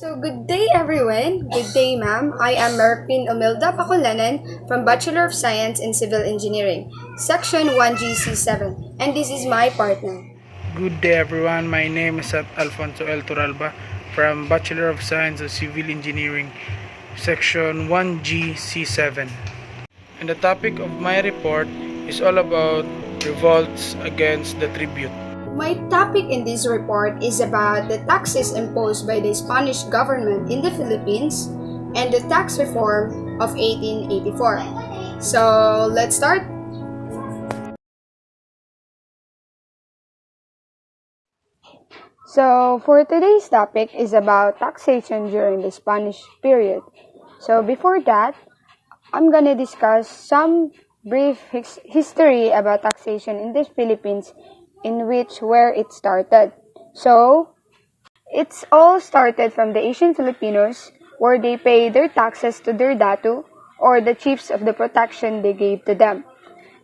So, good day everyone. Good day, ma'am. I am Merpin Omilda PACULANAN from Bachelor of Science in Civil Engineering, Section 1GC7, and this is my partner. Good day everyone, my name is Alfonso L. TORRALBA from Bachelor of Science of Civil Engineering, Section 1GC7. And the topic of my report is all about revolts against the tribute. My topic in this report is about the taxes imposed by the Spanish government in the Philippines and the tax reform of 1884. So, let's start. So, for today's topic is about taxation during the Spanish period. So, before that, I'm gonna discuss some brief history about taxation in the Philippines where it started. So, it's all started from the Asian Filipinos where they pay their taxes to their datu or the chiefs of the protection they gave to them.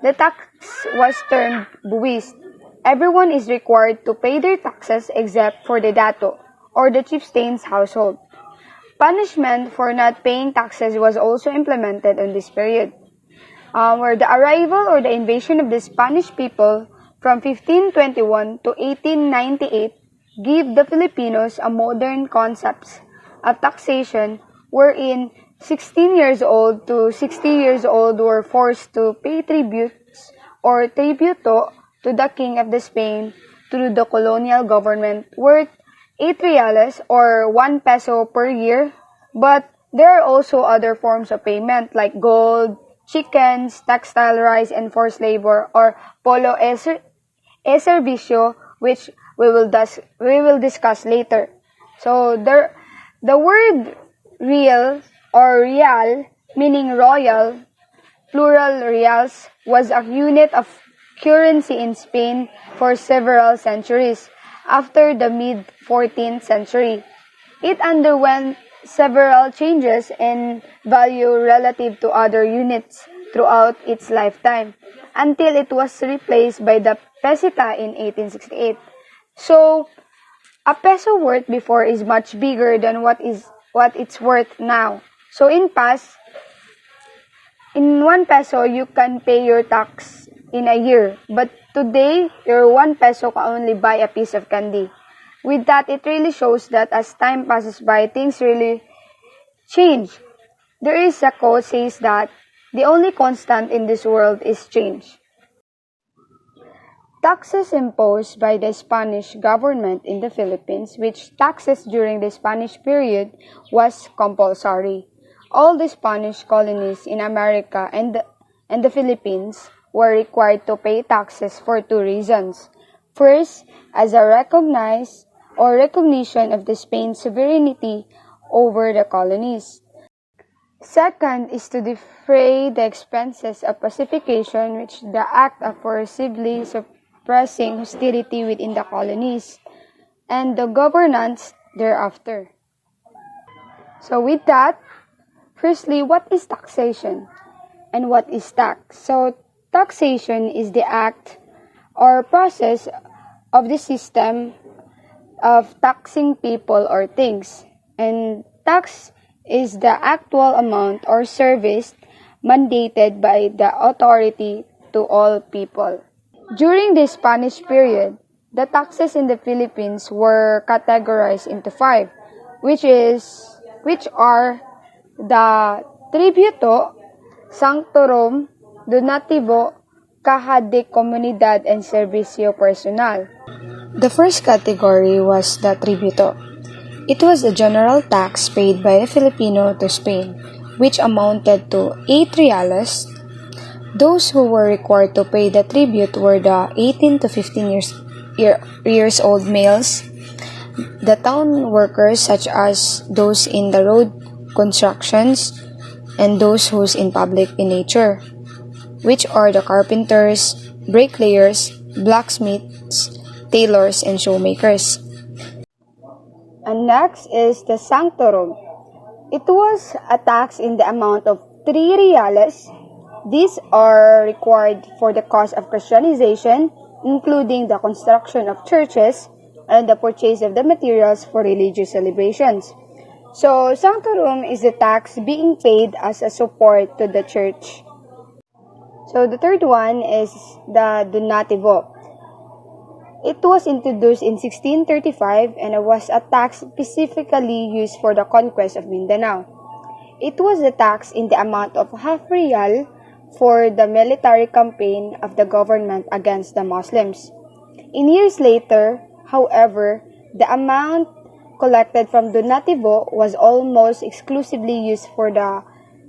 The tax was termed buwis. Everyone is required to pay their taxes except for the dato or the chieftain's household. Punishment for not paying taxes was also implemented in this period, where the arrival or the invasion of the Spanish people from 1521 to 1898 gave the Filipinos a modern concept of taxation wherein 16 years old to 60 years old were forced to pay tributes or tributo to the King of the Spain through the colonial government worth 8 reales or 1 peso per year, but there are also other forms of payment like gold, chickens, textile rice, and forced labor or polo e servicio, which we will discuss later. So the word real or real, meaning royal, plural reals, was a unit of currency in Spain for several centuries. After the mid-14th century, it underwent several changes in value relative to other units throughout its lifetime until it was replaced by the peseta in 1868. So, a peso worth before is much bigger than what it's worth now. So in 1 peso you can pay your tax in a year, but today your 1 peso can only buy a piece of candy. With that, it really shows that as time passes by, things really change. There is a quote says that the only constant in this world is change. Taxes imposed by the Spanish government in the Philippines, which taxes during the Spanish period was compulsory. All the Spanish colonies in America and the Philippines were required to pay taxes for two reasons. First, as a recognition of the Spain's sovereignty over the colonies. Second is to defray the expenses of pacification, which the act of forcibly suppressing hostility within the colonies, and the governance thereafter. So with that, firstly, what is taxation and what is tax? So taxation is the act or process of the system of taxing people or things, and tax is the actual amount or service mandated by the authority to all people. During the Spanish period, the taxes in the Philippines were categorized into 5, which are the tributo, sanctorum, donativo, caja de comunidad, and servicio personal. The first category was the tributo. It was a general tax paid by a Filipino to Spain, which amounted to 8 reales. Those who were required to pay the tribute were the 18 to 15 years old males, the town workers such as those in the road constructions, and those who's in public in nature, which are the carpenters, bricklayers, blacksmiths, tailors, and shoemakers. And next is the sanctorum. It was a tax in the amount of 3 reales. These are required for the cost of Christianization, including the construction of churches and the purchase of the materials for religious celebrations. So, sanctorum is the tax being paid as a support to the church. So, the third one is the donativo. It was introduced in 1635 and it was a tax specifically used for the conquest of Mindanao. It was a tax in the amount of half real for the military campaign of the government against the Muslims. In years later, however, the amount collected from donativo was almost exclusively used for the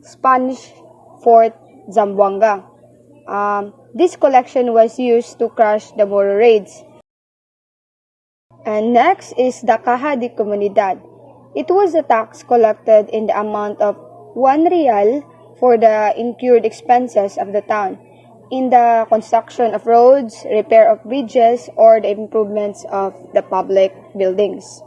Spanish Fort Zamboanga. This collection was used to crush the Moro raids. And next is the Caja de Comunidad. It was a tax collected in the amount of 1 real for the incurred expenses of the town in the construction of roads, repair of bridges, or the improvements of the public buildings.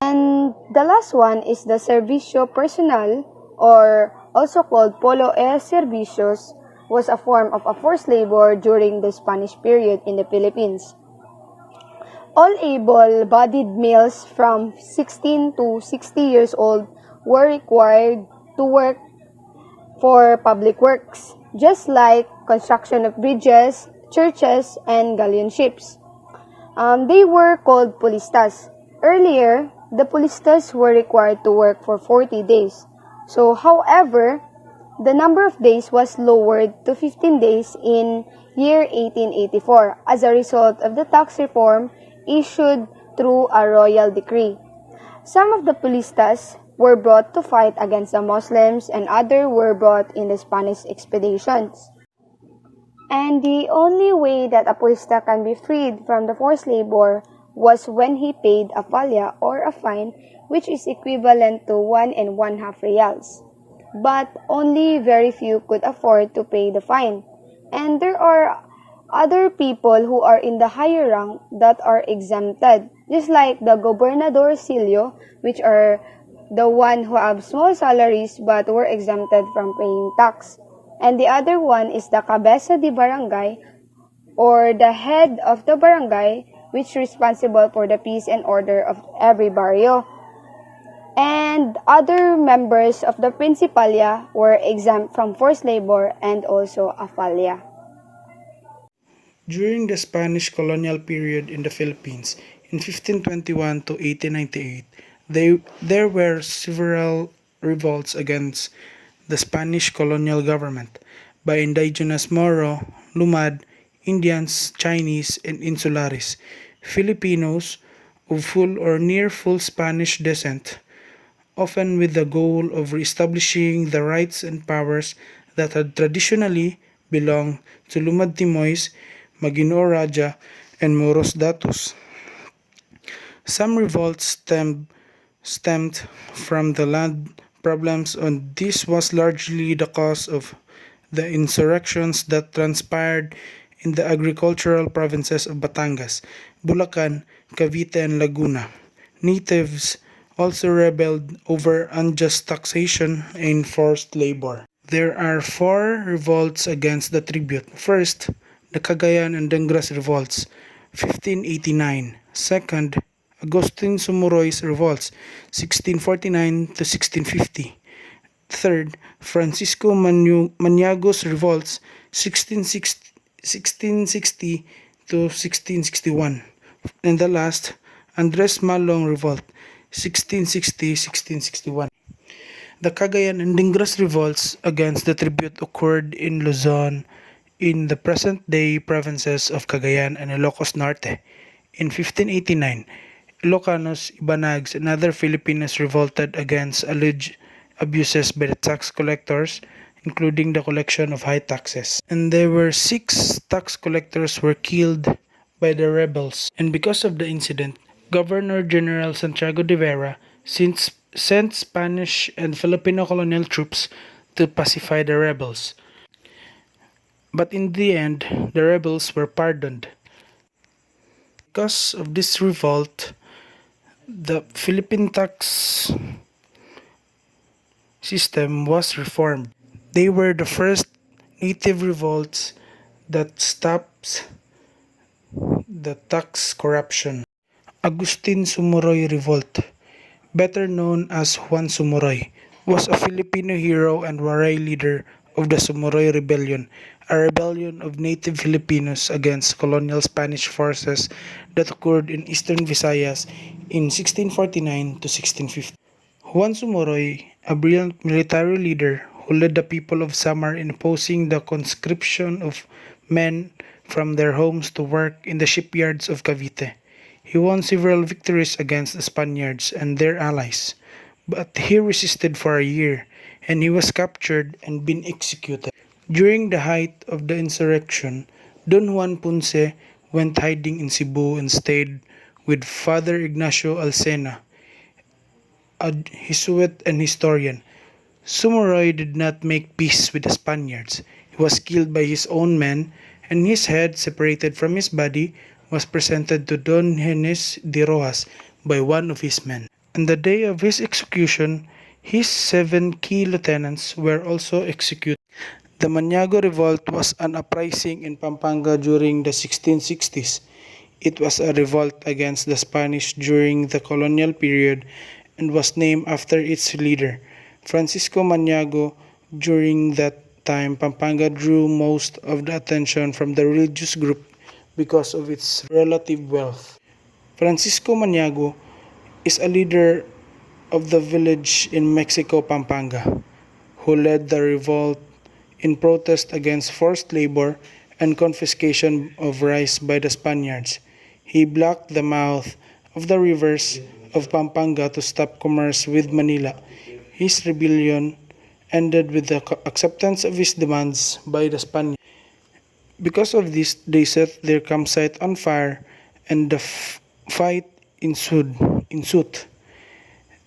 And the last one is the Servicio Personal, or also called Polo e Servicios, was a form of a forced labor during the Spanish period in the Philippines. All able-bodied males from 16 to 60 years old were required to work for public works, just like construction of bridges, churches, and galleon ships. They were called polistas. Earlier, the polistas were required to work for 40 days. So, however, the number of days was lowered to 15 days in year 1884 as a result of the tax reform issued through a royal decree. Some of the polistas were brought to fight against the Muslims and others were brought in the Spanish expeditions. And the only way that a polista can be freed from the forced labor was when he paid a falya or a fine, which is equivalent to 1.5 reals. But only very few could afford to pay the fine. And there are other people who are in the higher rank that are exempted, just like the gobernador silio, which are the one who have small salaries but were exempted from paying tax. And the other one is the cabeza de barangay, or the head of the barangay, which is responsible for the peace and order of every barrio. And other members of the principalia were exempt from forced labor and also a falya. During the Spanish colonial period in the Philippines, in 1521 to 1898, there were several revolts against the Spanish colonial government by indigenous Moro, Lumad, Indians, Chinese, and Insulares, Filipinos of full or near full Spanish descent, often with the goal of reestablishing the rights and powers that had traditionally belonged to Lumad Timoys, Maginoo Raja, and Moros Datus. Some revolts stemmed from the land problems, and this was largely the cause of the insurrections that transpired in the agricultural provinces of Batangas, Bulacan, Cavite, and Laguna. Natives also rebelled over unjust taxation and forced labor. There are four revolts against the tribute. First, the Cagayan and Dengras revolts, 1589. Second, Agustin Sumuroy's revolts, 1649 to 1650. Third, Francisco Maniago's revolts, 1660 to 1661. And the last, Andres Malong revolt, 1660-1661. The Cagayan and Dingras revolts against the tribute occurred in Luzon, in the present-day provinces of Cagayan and Ilocos Norte. In 1589, Ilocanos, Ibanags, and other Filipinos revolted against alleged abuses by the tax collectors, including the collection of high taxes. And there were 6 tax collectors were killed by the rebels. And because of the incident, Governor General Santiago de Vera sent Spanish and Filipino colonial troops to pacify the rebels. But in the end, the rebels were pardoned. Because of this revolt, the Philippine tax system was reformed. They were the first native revolts that stops the tax corruption. Agustin Sumuroy Revolt, better known as Juan Sumuroy, was a Filipino hero and waray leader of the Sumuroy Rebellion, a rebellion of native Filipinos against colonial Spanish forces that occurred in eastern Visayas in 1649 to 1650. Juan Sumuroy, a brilliant military leader who led the people of Samar in opposing the conscription of men from their homes to work in the shipyards of Cavite. He won several victories against the Spaniards and their allies, but he resisted for a year, and he was captured and been executed. During the height of the insurrection, Don Juan Ponce went hiding in Cebu and stayed with Father Ignacio Alcena, a Jesuit and historian. Sumuroy did not make peace with the Spaniards. He was killed by his own men, and his head, separated from his body, was presented to Don Henes de Rojas by one of his men. On the day of his execution, his 7 key lieutenants were also executed. The Maniago Revolt was an uprising in Pampanga during the 1660s. It was a revolt against the Spanish during the colonial period and was named after its leader, Francisco Maniago. During that time, Pampanga drew most of the attention from the religious group because of its relative wealth. Francisco Maniago is a leader of the village in Mexico, Pampanga, who led the revolt in protest against forced labor and confiscation of rice by the Spaniards. He blocked the mouth of the rivers of Pampanga to stop commerce with Manila. His rebellion ended with the acceptance of his demands by the Spaniards. Because of this, they set their campsite on fire and the fight ensued.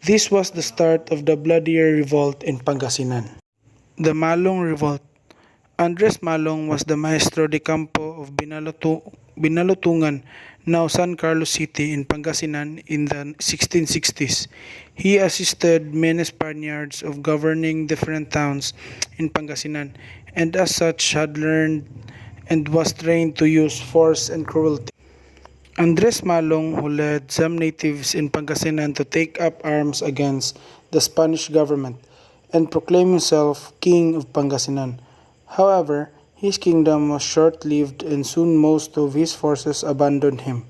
This was the start of the bloodier revolt in Pangasinan. The Malong Revolt. Andres Malong was the Maestro de Campo of Binalutungan, now San Carlos City in Pangasinan in the 1660s. He assisted many Spaniards of governing different towns in Pangasinan, and as such had learned and was trained to use force and cruelty. Andres Malong, who led some natives in Pangasinan to take up arms against the Spanish government and proclaim himself King of Pangasinan. However, his kingdom was short-lived and soon most of his forces abandoned him,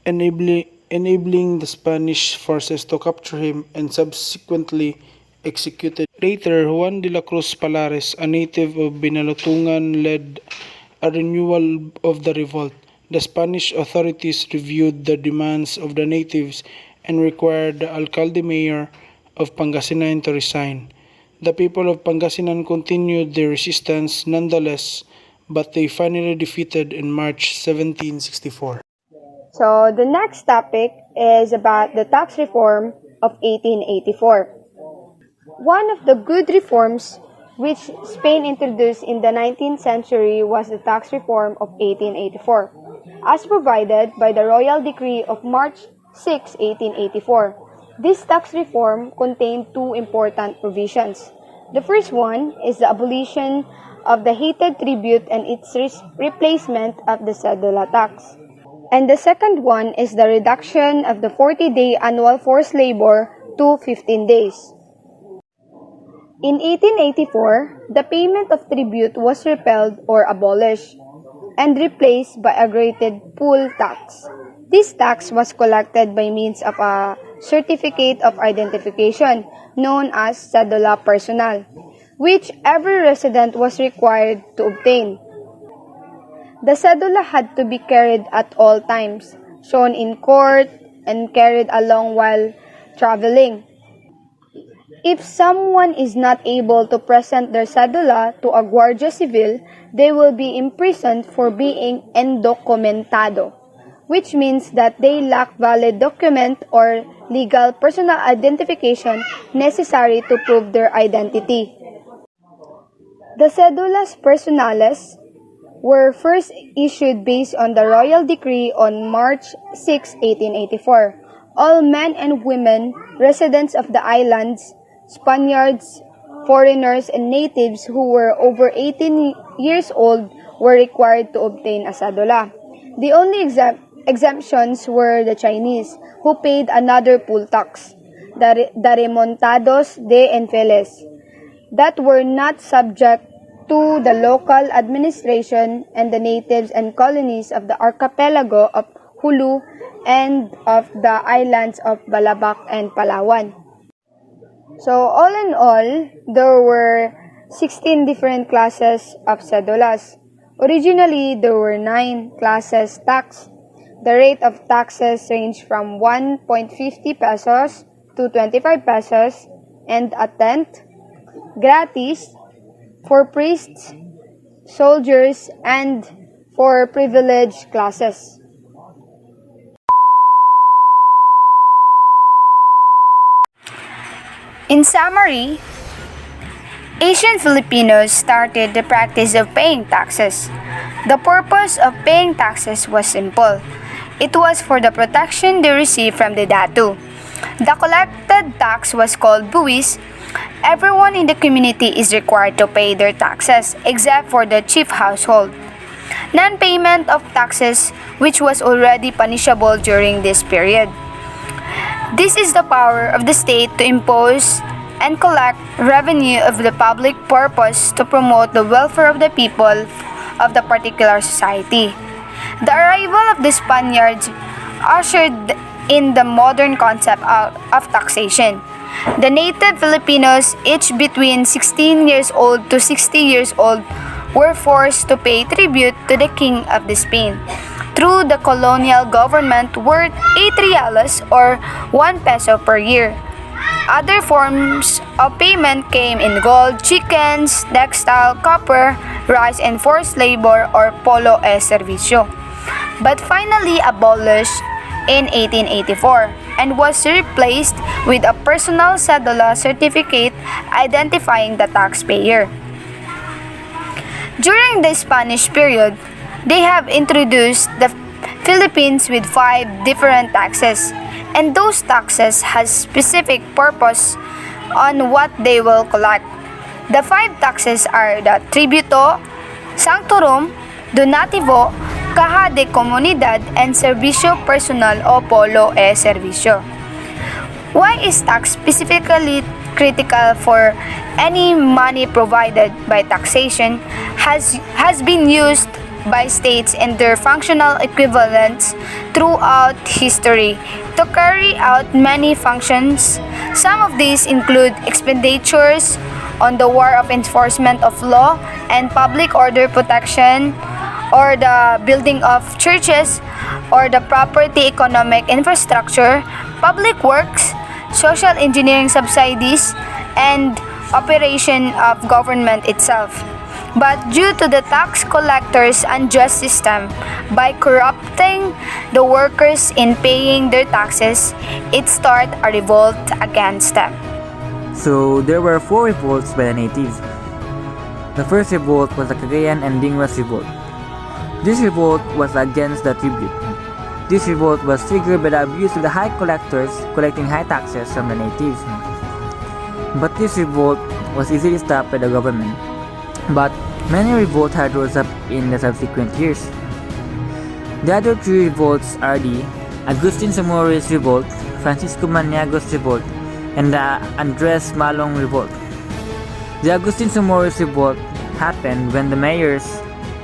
enabling the Spanish forces to capture him and subsequently executed. Later, Juan de la Cruz Palares, a native of Binalutungan, led a renewal of the revolt. The Spanish authorities reviewed the demands of the natives and required the alcalde-mayor of Pangasinan to resign. The people of Pangasinan continued their resistance nonetheless, but they finally defeated in March 1764. So the next topic is about the tax reform of 1884. One of the good reforms which Spain introduced in the 19th century was the tax reform of 1884, as provided by the Royal Decree of March 6, 1884. This tax reform contained two important provisions. The first one is the abolition of the hated tribute and its replacement of the cedula tax. And the second one is the reduction of the 40-day annual forced labor to 15 days. In 1884, the payment of tribute was repealed or abolished and replaced by a graded poll tax. This tax was collected by means of a certificate of identification known as cedula personal, which every resident was required to obtain. The cedula had to be carried at all times, shown in court, and carried along while traveling. If someone is not able to present their cedula to a guardia civil, they will be imprisoned for being indocumentado, which means that they lack valid document or legal personal identification necessary to prove their identity. The cedulas personales were first issued based on the Royal Decree on March 6, 1884. All men and women, residents of the islands, Spaniards, foreigners, and natives who were over 18 years old were required to obtain a cedula. The only exemptions were the Chinese, who paid another poll tax, the remontados de Enfeles, that were not subject to the local administration, and the natives and colonies of the archipelago of Hulu and of the islands of Balabac and Palawan. So all in all, there were 16 different classes of cedulas. Originally, there were 9 classes tax. The rate of taxes ranged from 1.50 pesos to 25 pesos and a tenth, gratis, for priests, soldiers, and for privileged classes. In summary, Asian Filipinos started the practice of paying taxes. The purpose of paying taxes was simple. It was for the protection they received from the datu. The collected tax was called buwis. Everyone in the community is required to pay their taxes except for the chief household. Non-payment of taxes, which was already punishable during this period. This is the power of the state to impose and collect revenue of the public purpose to promote the welfare of the people of the particular society. The arrival of the Spaniards ushered in the modern concept of taxation. The native Filipinos, each between 16 years old to 60 years old, were forced to pay tribute to the King of the Spain through the colonial government worth 8 reales or 1 peso per year. Other forms of payment came in gold, chickens, textile, copper, rice, and forced labor or polo e servicio, but finally abolished in 1884 and was replaced with a personal cedula certificate identifying the taxpayer. During the Spanish period, they have introduced the Philippines with 5 different taxes, and those taxes has specific purpose on what they will collect. The 5 taxes are the tributo, sanctorum, donativo, caja de comunidad, and servicio personal o polo e servicio. Why is tax specifically critical for any money provided by taxation has been used by states and their functional equivalents throughout history to carry out many functions. Some of these include expenditures on the war of enforcement of law and public order protection, or the building of churches, or the property economic infrastructure, public works, social engineering subsidies, and operation of government itself. But due to the tax collectors' unjust system, by corrupting the workers in paying their taxes, it started a revolt against them. So there were 4 revolts by the natives. The first revolt was the Cagayan and Dingwas revolt. This revolt was against the tribute. This revolt was triggered by the abuse of the high collectors collecting high taxes from the natives. But this revolt was easily stopped by the government. But many revolts had rose up in the subsequent years. The other 3 revolts are the Agustin Somoris revolt, Francisco Maniagos revolt, and the Andres Malong revolt. The Agustin Somoris revolt happened when the mayors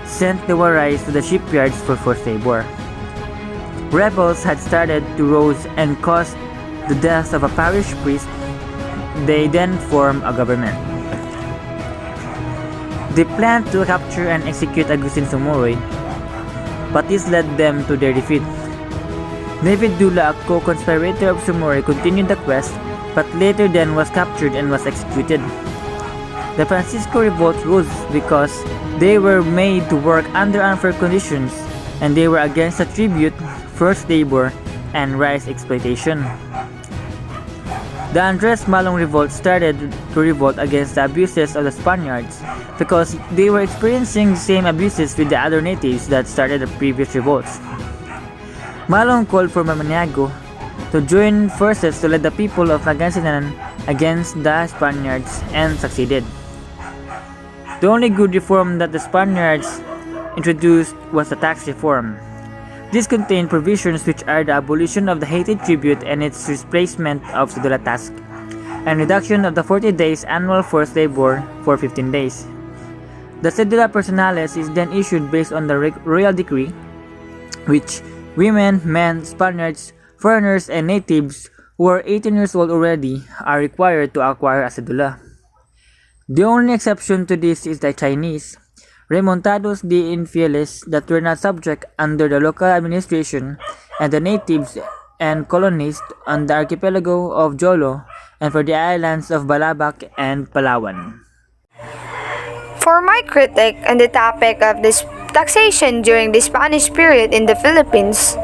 sent the warais to the shipyards for forced labor. Rebels had started to rise and caused the death of a parish priest. They then formed a government. They planned to capture and execute Agustin Somory, but this led them to their defeat. David Dula, a co-conspirator of Somory, continued the quest, but later then was captured and was executed. The Francisco revolt rose because they were made to work under unfair conditions, and they were against the tribute, forced labor, and rice exploitation. The Andres Malong revolt started to revolt against the abuses of the Spaniards because they were experiencing the same abuses with the other natives that started the previous revolts. Malong called for Maniago to join forces to lead the people of Pangasinan against the Spaniards and succeeded. The only good reform that the Spaniards introduced was the tax reform. These contain provisions which are the abolition of the hated tribute and its replacement of cedula task, and reduction of the 40 days annual forced labor for 15 days. The cedula personalis is then issued based on the royal decree, which women, men, Spaniards, foreigners, and natives who are 18 years old already are required to acquire a cedula. The only exception to this is the Chinese, remontados de infieles that were not subject under the local administration, and the natives and colonists on the archipelago of Jolo and for the islands of Balabac and Palawan. For my critique on the topic of this taxation during the Spanish period in the Philippines,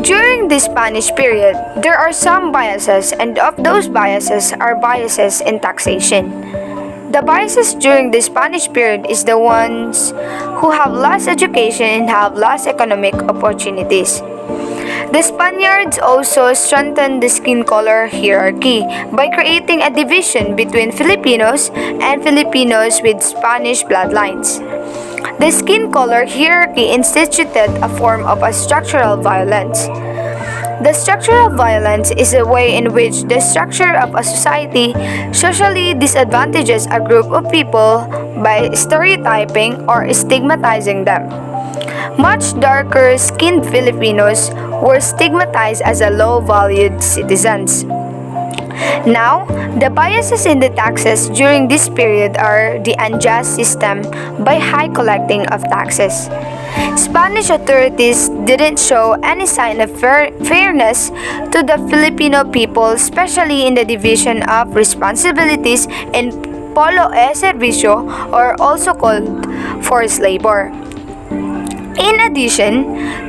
during the Spanish period, there are some biases, and of those biases are biases in taxation. The biases during the Spanish period is the ones who have less education and have less economic opportunities. The Spaniards also strengthened the skin color hierarchy by creating a division between Filipinos and Filipinos with Spanish bloodlines. The skin color hierarchy instituted a form of a structural violence. The structural violence is a way in which the structure of a society socially disadvantages a group of people by stereotyping or stigmatizing them. Much darker-skinned Filipinos were stigmatized as a low-valued citizens. Now, the biases in the taxes during this period are the unjust system by high collecting of taxes. Spanish authorities didn't show any sign of fairness to the Filipino people, especially in the division of responsibilities in polo e servicio, or also called forced labor. In addition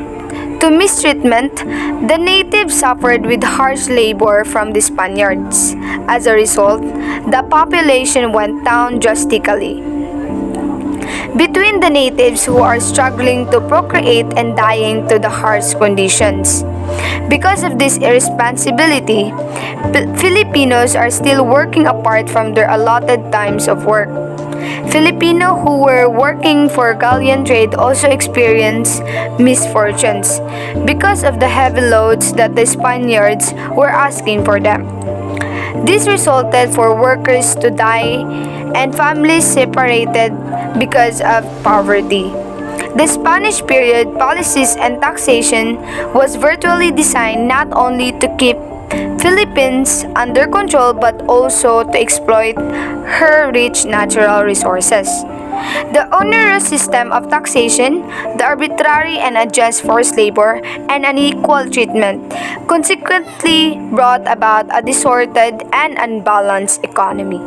to mistreatment, the natives suffered with harsh labor from the Spaniards. As a result, the population went down drastically. Between the natives who are struggling to procreate and dying to the harsh conditions. Because of this irresponsibility, Filipinos are still working apart from their allotted times of work. Filipino who were working for galleon trade also experienced misfortunes because of the heavy loads that the Spaniards were asking for them. This resulted for workers to die and families separated because of poverty. The Spanish period policies and taxation was virtually designed not only to keep Philippines under control but also to exploit her rich natural resources. The onerous system of taxation, the arbitrary and unjust forced labor, and unequal treatment consequently brought about a disordered and unbalanced economy.